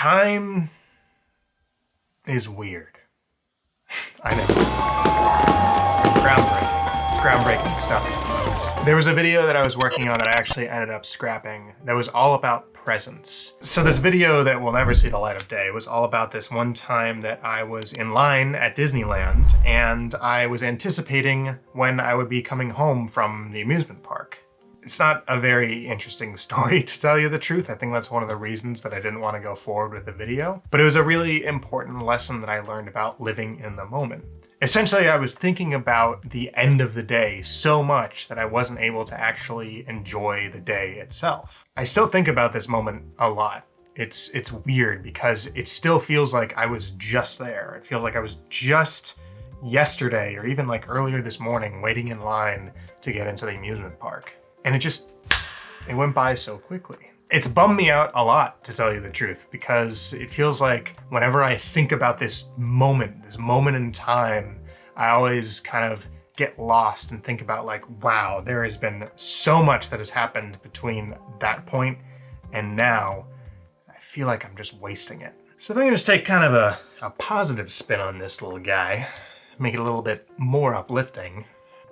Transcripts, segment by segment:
Time is weird. I know. Groundbreaking. It's groundbreaking stuff, folks. There was a video that I was working on that I actually ended up scrapping that was all about presents. So this video that will never see the light of day was all about this one time that I was in line at Disneyland and I was anticipating when I would be coming home from the amusement park. It's not a very interesting story, to tell you the truth. I think that's one of the reasons that I didn't want to go forward with the video. But it was a really important lesson that I learned about living in the moment. Essentially, I was thinking about the end of the day so much that I wasn't able to actually enjoy the day itself. I still think about this moment a lot. It's weird because it still feels like I was just there. It feels like I was just yesterday or even like earlier this morning waiting in line to get into the amusement park. And it went by so quickly. It's bummed me out a lot, to tell you the truth, because it feels like whenever I think about this moment in time, I always kind of get lost and think about like, wow, there has been so much that has happened between that point and now. I feel like I'm just wasting it. So if I can just take kind of a positive spin on this little guy, make it a little bit more uplifting.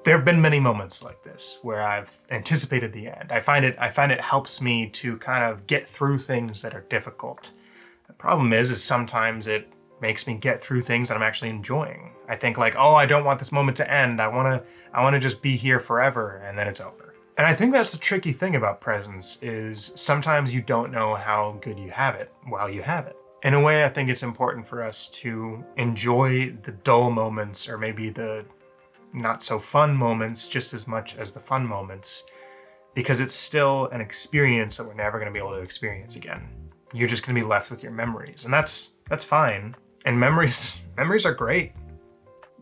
There have been many moments like this where I've anticipated the end. I find it helps me to kind of get through things that are difficult. The problem is sometimes it makes me get through things that I'm actually enjoying. I think like, oh, I don't want this moment to end. I wanna just be here forever, and then it's over. And I think that's the tricky thing about presents is sometimes you don't know how good you have it while you have it. In a way, I think it's important for us to enjoy the dull moments or maybe the not so fun moments just as much as the fun moments, because it's still an experience that we're never going to be able to experience again. You're just going to be left with your memories, and that's fine. And memories are great.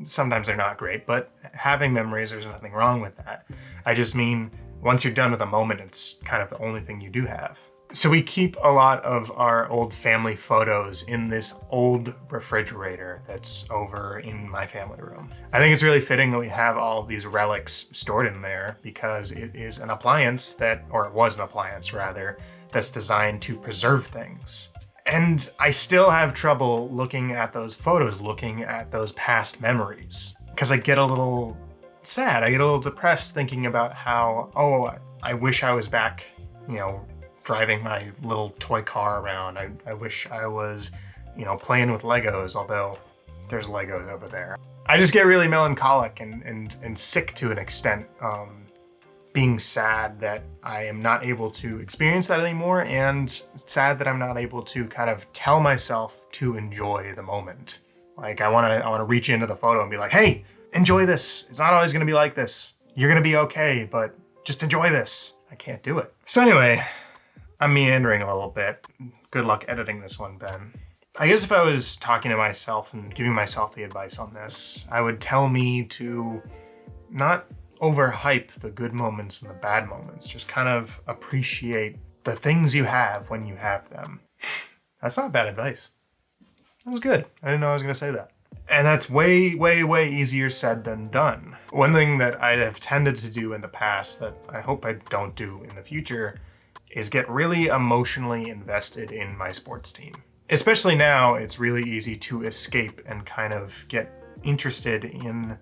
Sometimes they're not great, but having memories, there's nothing wrong with that. I just mean once you're done with a moment, it's kind of the only thing you do have. So we keep a lot of our old family photos in this old refrigerator that's over in my family room. I think it's really fitting that we have all these relics stored in there because it is an appliance or it was an appliance rather, that's designed to preserve things. And I still have trouble looking at those photos, looking at those past memories, because I get a little sad. I get a little depressed thinking about how, oh, I wish I was back, driving my little toy car around. I wish I was, playing with Legos, although there's Legos over there. I just get really melancholic and sick to an extent, being sad that I am not able to experience that anymore, and sad that I'm not able to kind of tell myself to enjoy the moment. Like I wanna reach into the photo and be like, hey, enjoy this. It's not always gonna be like this. You're gonna be okay, but just enjoy this. I can't do it. So anyway, I'm meandering a little bit. Good luck editing this one, Ben. I guess if I was talking to myself and giving myself the advice on this, I would tell me to not overhype the good moments and the bad moments. Just kind of appreciate the things you have when you have them. That's not bad advice. That was good. I didn't know I was gonna say that. And that's way, way, way easier said than done. One thing that I have tended to do in the past that I hope I don't do in the future is get really emotionally invested in my sports team. Especially now, it's really easy to escape and kind of get interested in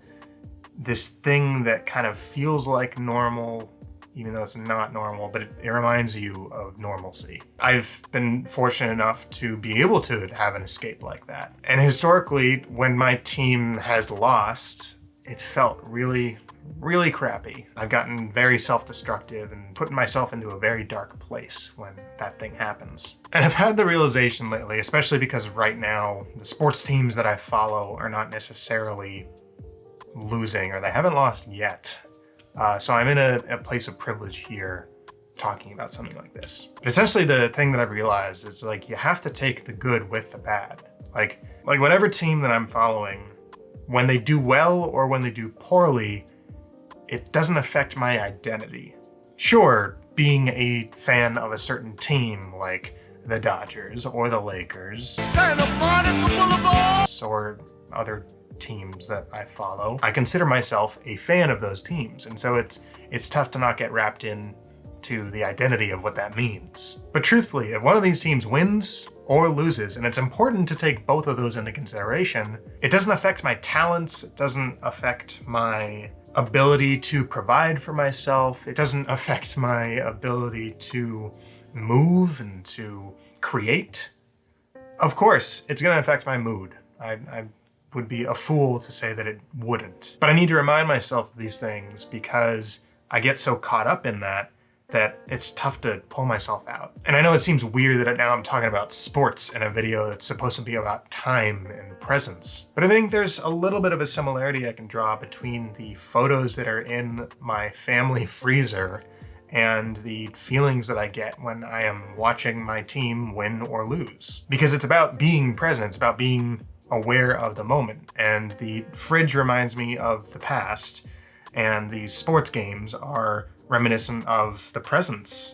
this thing that kind of feels like normal, even though it's not normal, but it reminds you of normalcy. I've been fortunate enough to be able to have an escape like that. And historically, when my team has lost, it's felt really, really crappy. I've gotten very self-destructive and put myself into a very dark place when that thing happens. And I've had the realization lately, especially because right now, the sports teams that I follow are not necessarily losing, or they haven't lost yet. So I'm in a place of privilege here talking about something like this. But essentially the thing that I've realized is like, you have to take the good with the bad. Like whatever team that I'm following, when they do well or when they do poorly, it doesn't affect my identity. Sure, being a fan of a certain team like the Dodgers or the Lakers or other teams that I follow, I consider myself a fan of those teams. And so it's tough to not get wrapped in to the identity of what that means. But truthfully, if one of these teams wins, or loses. And it's important to take both of those into consideration. It doesn't affect my talents. It doesn't affect my ability to provide for myself. It doesn't affect my ability to move and to create. Of course, it's gonna affect my mood. I would be a fool to say that it wouldn't. But I need to remind myself of these things because I get so caught up in that it's tough to pull myself out. And I know it seems weird that now I'm talking about sports in a video that's supposed to be about time and presence. But I think there's a little bit of a similarity I can draw between the photos that are in my family freezer and the feelings that I get when I am watching my team win or lose. Because it's about being present, it's about being aware of the moment. And the fridge reminds me of the past, and these sports games are reminiscent of the present,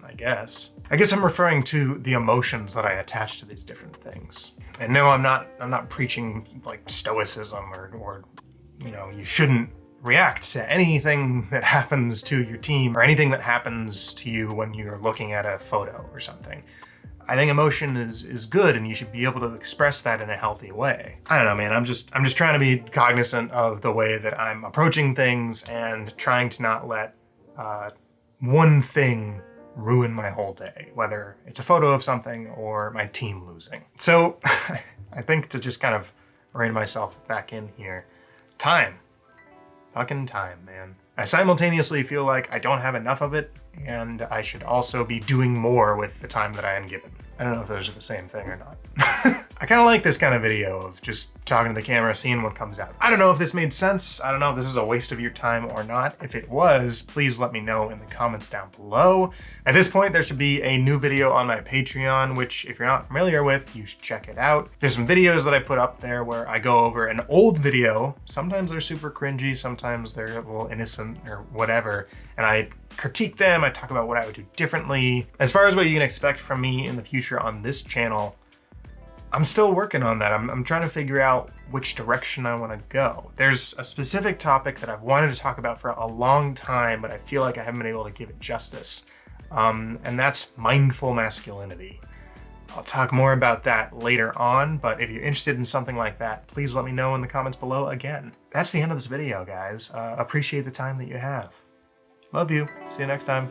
I guess. I guess I'm referring to the emotions that I attach to these different things. And no, I'm not preaching like stoicism or you know, you shouldn't react to anything that happens to your team or anything that happens to you when you're looking at a photo or something. I think emotion is good, and you should be able to express that in a healthy way. I don't know, man, I'm just trying to be cognizant of the way that I'm approaching things and trying to not let one thing ruin my whole day, whether it's a photo of something or my team losing. So I think to just kind of rein myself back in here, time. Fucking time, man. I simultaneously feel like I don't have enough of it, and I should also be doing more with the time that I am given. I don't know if those are the same thing or not. I kind of like this kind of video of just talking to the camera, seeing what comes out. I don't know if this made sense. I don't know if this is a waste of your time or not. If it was, please let me know in the comments down below. At this point, there should be a new video on my Patreon, which if you're not familiar with, you should check it out. There's some videos that I put up there where I go over an old video. Sometimes they're super cringy, sometimes they're a little innocent or whatever, and I critique them, I talk about what I would do differently. As far as what you can expect from me in the future on this channel, I'm still working on that. I'm trying to figure out which direction I want to go. There's a specific topic that I've wanted to talk about for a long time, but I feel like I haven't been able to give it justice. And that's mindful masculinity. I'll talk more about that later on, but if you're interested in something like that, please let me know in the comments below again. That's the end of this video, guys. Appreciate the time that you have. Love you. See you next time.